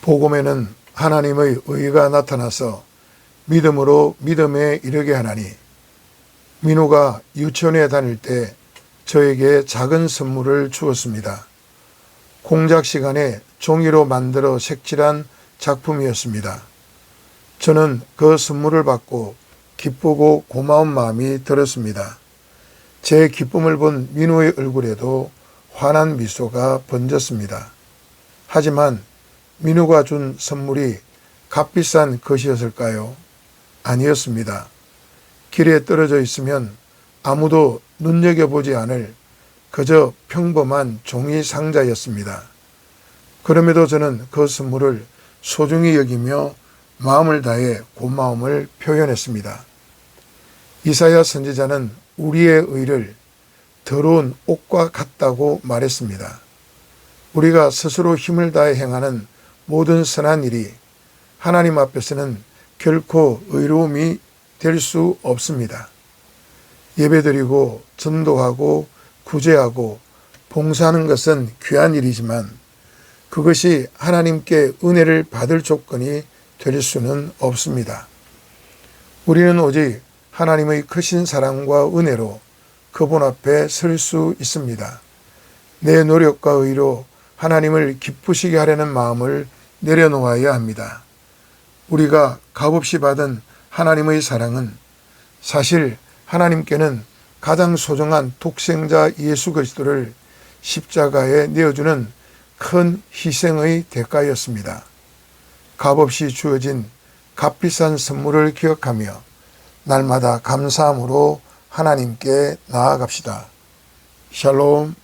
복음에는 하나님의 의가 나타나서 믿음으로 믿음에 이르게 하나니, 민우가 유치원에 다닐 때 저에게 작은 선물을 주었습니다. 공작 시간에 종이로 만들어 색칠한 작품이었습니다. 저는 그 선물을 받고 기쁘고 고마운 마음이 들었습니다. 제 기쁨을 본 민우의 얼굴에도 환한 미소가 번졌습니다. 하지만 민우가 준 선물이 값비싼 것이었을까요? 아니었습니다. 길에 떨어져 있으면 아무도 눈여겨보지 않을 그저 평범한 종이 상자였습니다. 그럼에도 저는 그 선물을 소중히 여기며 마음을 다해 고마움을 표현했습니다. 이사야 선지자는 우리의 의를 더러운 옷과 같다고 말했습니다. 우리가 스스로 힘을 다해 행하는 모든 선한 일이 하나님 앞에서는 결코 의로움이 될 수 없습니다. 예배드리고 전도하고 구제하고 봉사하는 것은 귀한 일이지만 그것이 하나님께 은혜를 받을 조건이 될 수는 없습니다. 우리는 오직 하나님의 크신 사랑과 은혜로 그분 앞에 설 수 있습니다. 내 노력과 의로 하나님을 기쁘시게 하려는 마음을 내려놓아야 합니다. 우리가 값없이 받은 하나님의 사랑은 사실 하나님께는 가장 소중한 독생자 예수 그리스도를 십자가에 내어주는 큰 희생의 대가였습니다. 값없이 주어진 값비싼 선물을 기억하며 날마다 감사함으로 하나님께 나아갑시다. 샬롬.